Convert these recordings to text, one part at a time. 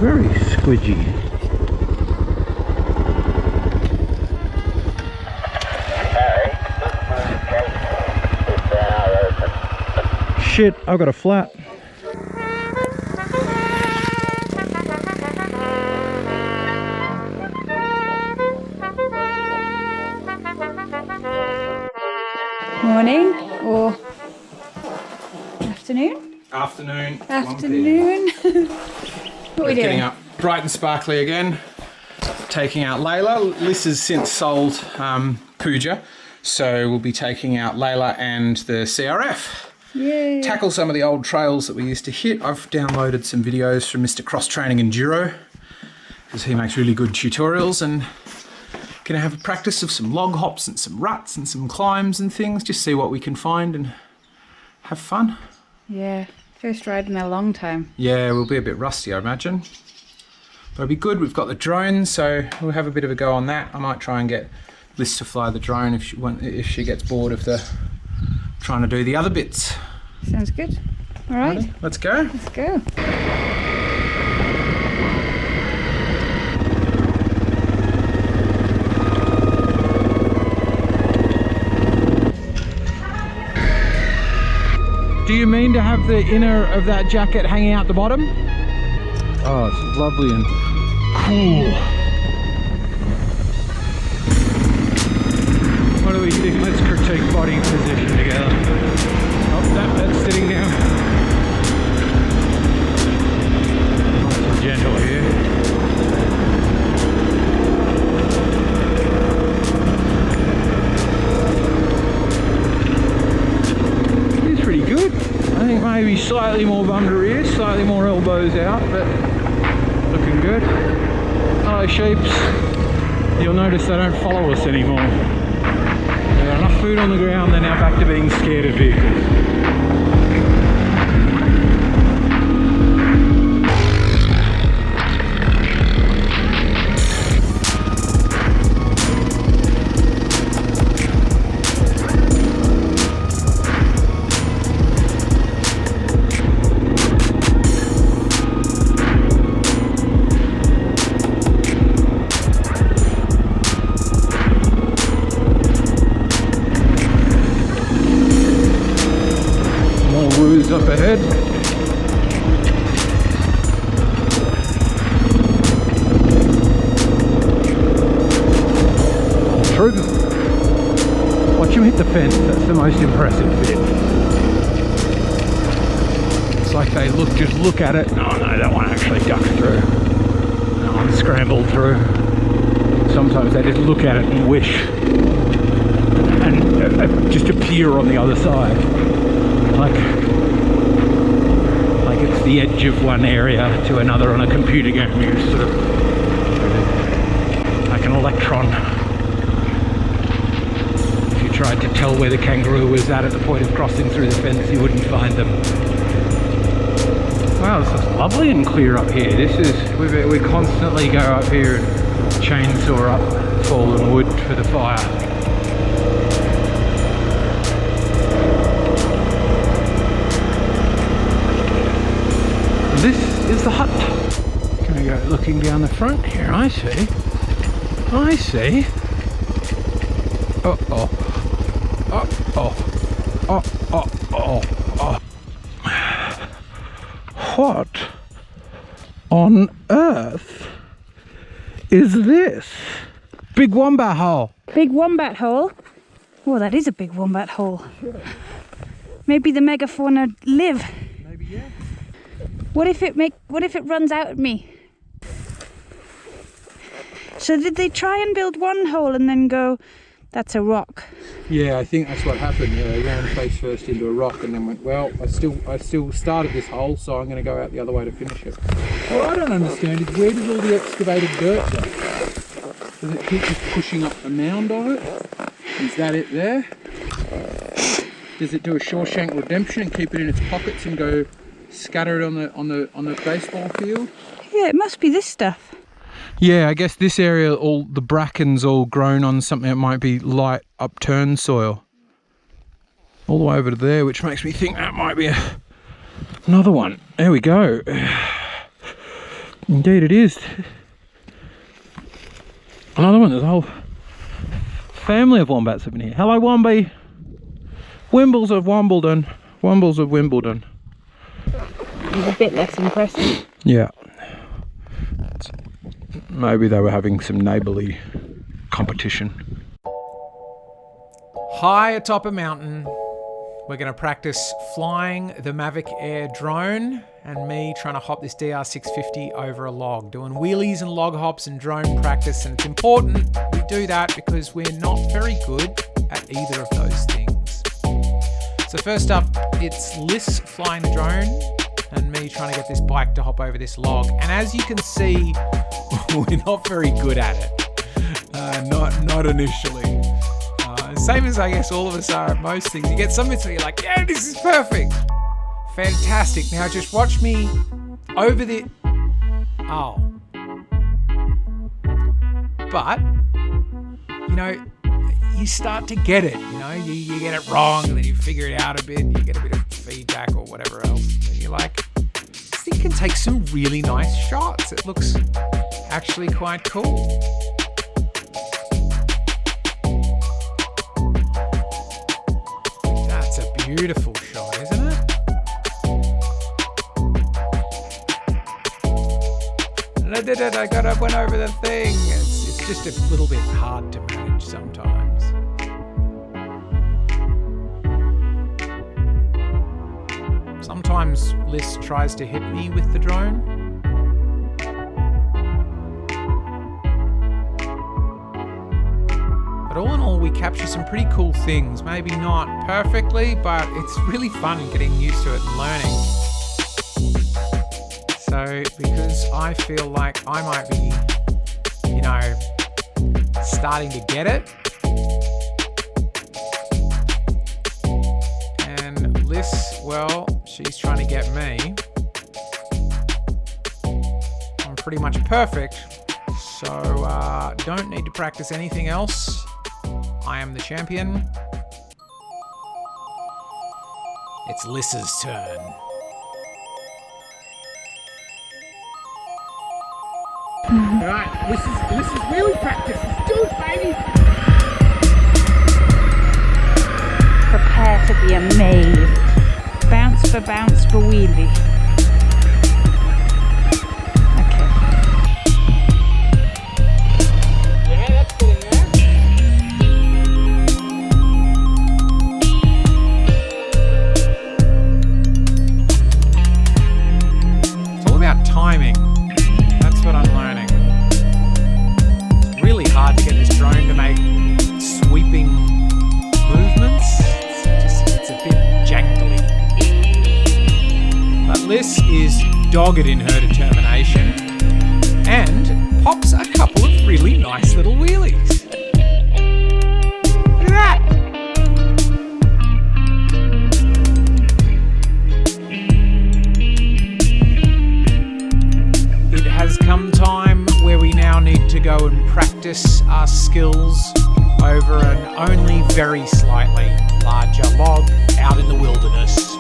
very squidgy. Shit, I've got a flat. Morning or afternoon? Afternoon. Afternoon. What are we doing? Getting up bright and sparkly again. Taking out Layla. Liz has since sold Pooja, so we'll be taking out Layla and the CRF. Yay. Tackle some of the old trails that we used to hit. I've downloaded some videos from Mr. Cross Training Enduro because he makes really good tutorials, and gonna have a practice of some log hops and some ruts and some climbs and things, just see what we can find and have fun. Yeah, first ride in a long time. Yeah, we'll be a bit rusty, I imagine. But it'll be good. We've got the drone, so we'll have a bit of a go on that. I might try and get Liz to fly the drone if she gets bored of trying to do the other bits. Sounds good. All right. Ready? Let's go. Let's go. Do you mean to have the inner of that jacket hanging out the bottom? Oh, it's lovely and cool. What do we think? Let's critique body position together. Oh, that's sitting down. Nice and gentle here. Good. I think maybe slightly more bum to rear, slightly more elbows out, but looking good. Hello sheeps. You'll notice they don't follow us anymore. They've got enough food on the ground, they're now back to being scared of vehicles. Up ahead. Through. Watch him hit the fence. That's the most impressive bit. It's like they just look at it. Oh no, that one actually ducked through. That one scrambled through. Sometimes they just look at it and wish, and just appear on the other side, like it's the edge of one area to another on a computer game. You're sort of like an electron. If you tried to tell where the kangaroo was at the point of crossing through the fence, you wouldn't find them. Wow, this is lovely and clear up here. This is, we constantly go up here and chainsaw up fallen wood for the fire. This is the hut. Can we go looking down the front here? I see. I see. Uh-oh. Uh-oh. Uh-oh. Oh. What on earth is this? Big wombat hole. Big wombat hole? Oh, that is a big wombat hole. Sure. Maybe the megafauna live. Maybe, yeah. What if it runs out at me? So did they try and build one hole and then go, that's a rock? Yeah, I think that's what happened. Yeah, they ran face first into a rock and then went, well, I still started this hole, so I'm going to go out the other way to finish it. What I don't understand is, where does all the excavated dirt go? Does it keep just pushing up the mound of it? Is that it there? Does it do a Shawshank Redemption and keep it in its pockets and go scatter it on the baseball field? Yeah, it must be this stuff. Yeah, I guess this area, all the bracken's all grown on something that might be light upturned soil. All the way over to there, which makes me think that might be another one. There we go. Indeed it is. Another one, there's a whole family of wombats up in here. Hello Womby! Wimbles of Wimbledon. Wimbles of Wimbledon. It's a bit less impressive. Yeah. Maybe they were having some neighbourly competition. High atop a mountain, we're going to practice flying the Mavic Air drone and me trying to hop this DR650 over a log, doing wheelies and log hops and drone practice. And it's important we do that because we're not very good at either of those things. So first up, it's Liz flying the drone and me trying to get this bike to hop over this log. And as you can see, we're not very good at it. Not initially. Same as I guess all of us are at most things. You get some bits where you're like, yeah, this is perfect. Fantastic. Now just watch me over the... Oh. But, you know, you start to get it, you know, you get it wrong and then you figure it out a bit, you get a bit of feedback or whatever else. And you're like, this thing can take some really nice shots. It looks actually quite cool. That's a beautiful shot, isn't it? And I did it, I went over the thing. It's just a little bit hard to manage sometimes. Sometimes Liz tries to hit me with the drone. But all in all, we capture some pretty cool things. Maybe not perfectly, but it's really fun getting used to it and learning. So, because I feel like I might be, you know, starting to get it. And Liz, well, she's trying to get me. I'm pretty much perfect, so don't need to practice anything else. I am the champion. It's Liz's turn. Alright, this is wheelie practice. Let's do it, baby! Prepare to be amazed. Bounce for wheelie. Okay. Yeah, that's good in there. It's all about timing. That's what I'm learning. It's really hard to get this drone to make sweeping movements. It's a bit jangly. But Liz is dogged in her determination and pops a couple of really nice little wheelies. Look at that! It has come time where we now need to go and practice our skills over an only very slightly larger log out in the wilderness.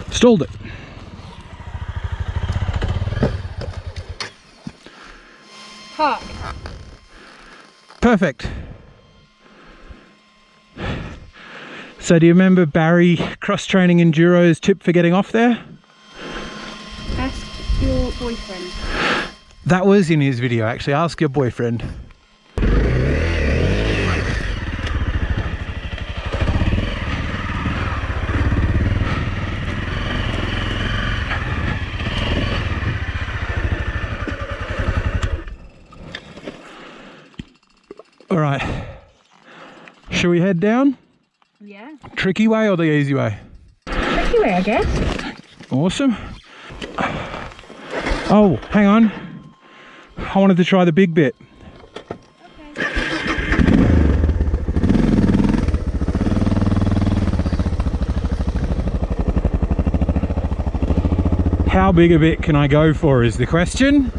Stalled it. Park. Perfect. So do you remember Barry cross-training enduro's tip for getting off there? Ask your boyfriend. That was in his video actually. Ask your boyfriend. All right, shall we head down? Yeah. Tricky way or the easy way? Tricky way, I guess. Awesome. Oh, hang on. I wanted to try the big bit. Okay. How big a bit can I go for is the question.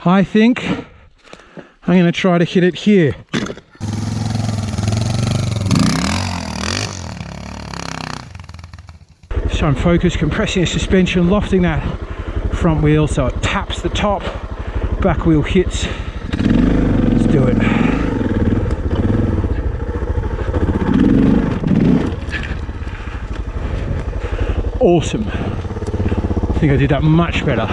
I think I'm going to try to hit it here. So I'm focused, compressing the suspension, lofting that front wheel so it taps the top, back wheel hits. Let's do it. Awesome. I think I did that much better.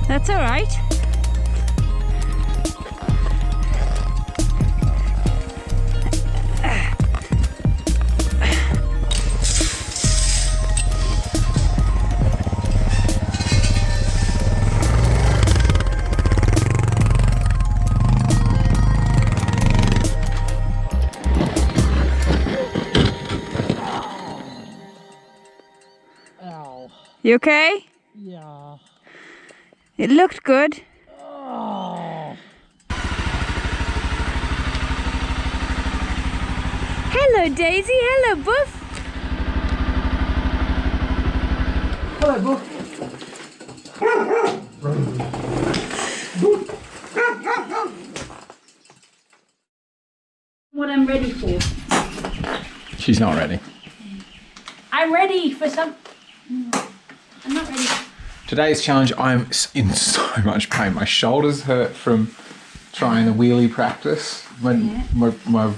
That's all right. Ow. You okay? Yeah. It looked good. Oh. Hello, Daisy. Hello, Buff. Hello, Buff. What I'm ready for. She's not ready. I'm ready for some. I'm not ready. Today's challenge, I'm in so much pain. My shoulders hurt from trying the wheelie practice. My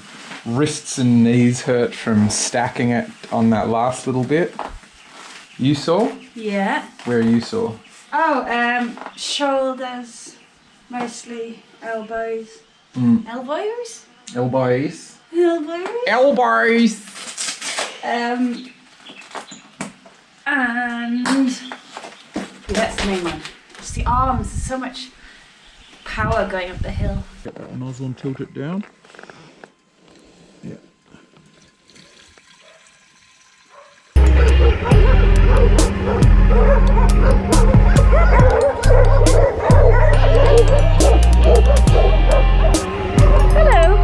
wrists and knees hurt from stacking it on that last little bit. You saw? Yeah. Where you saw? Oh, shoulders, mostly elbows. Elbows? Elbows. Elbows. Elbows! And that's the main one. It's the arms. There's so much power going up the hill. Get that nozzle and tilt it down. Yeah. Hello.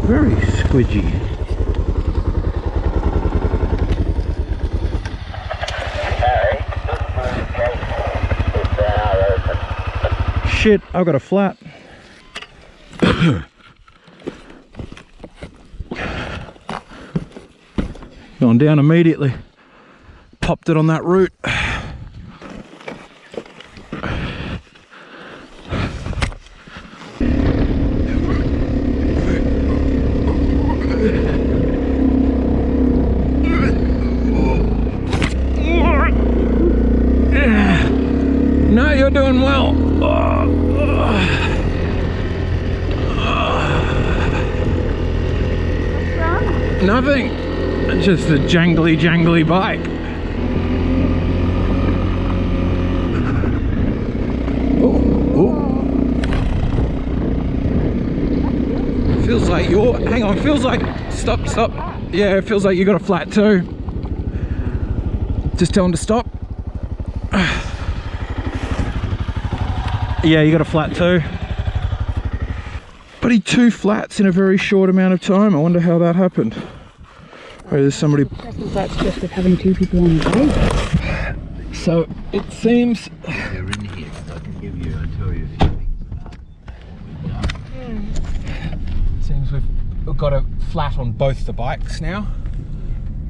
Very squidgy. Shit, I've got a flat. Going down immediately. Popped it on that route. Nothing. Just a jangly bike. Feels like hang on, feels like, stop. Yeah, it feels like you got a flat too. Just tell him to stop. Yeah, you got a flat too. But he 2 flats in a very short amount of time. I wonder how that happened. Or there's somebody. I think that's just with having 2 people on the bike. So it seems. They're in here, so I can tell you a few things about. Seems we've got a flat on both the bikes now.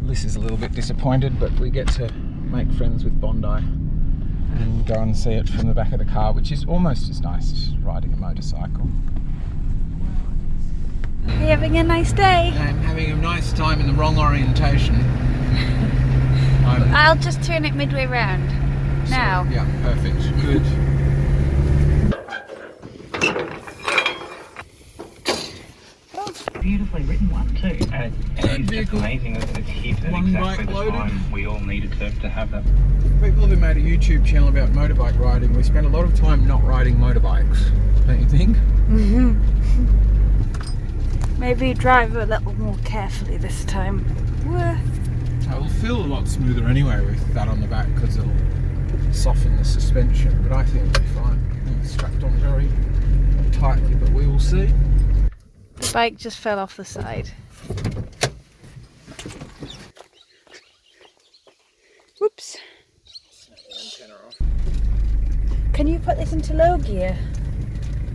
Liz is a little bit disappointed, but we get to make friends with Bondi and go and see it from the back of the car, which is almost as nice as riding a motorcycle. Are you having a nice day? I'm having a nice time in the wrong orientation. I'll just turn it midway round. Now. Yeah, perfect. Good. Beautifully written one too. It's just amazing that it's hit at One exactly bike the loaded. time we all needed to have that. People who made a YouTube channel about motorbike riding, we spend a lot of time not riding motorbikes, don't you think? Maybe drive a little more carefully this time. It will feel a lot smoother anyway with that on the back because it'll soften the suspension, but I think it'll be fine. It's strapped on very tightly, but we will see. The bike just fell off the side. Whoops. Can you put this into low gear?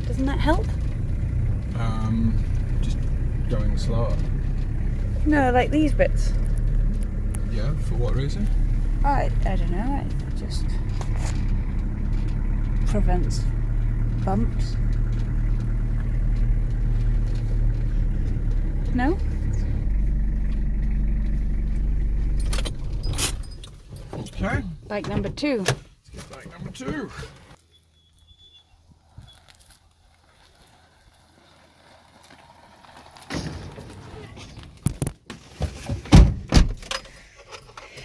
Doesn't that help? Just going slower. No, like these bits. Yeah, for what reason? I don't know, it just prevents bumps. No? Okay, Bike number 2. let's get bike number 2.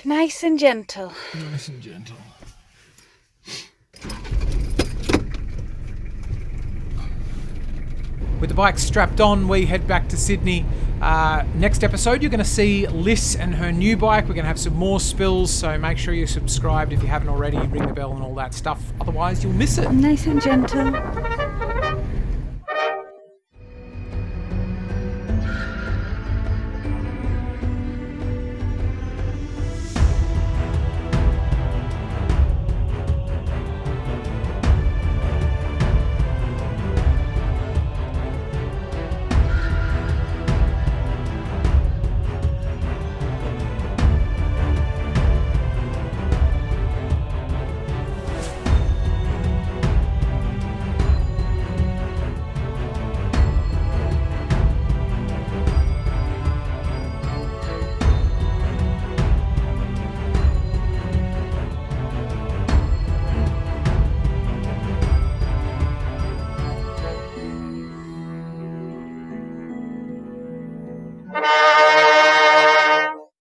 Nice and gentle. Nice and gentle. With the bike strapped on, we head back to Sydney. Next episode, you're going to see Liz and her new bike. We're going to have some more spills, so make sure you're subscribed if you haven't already. Ring the bell and all that stuff. Otherwise, you'll miss it. Nice and gentle.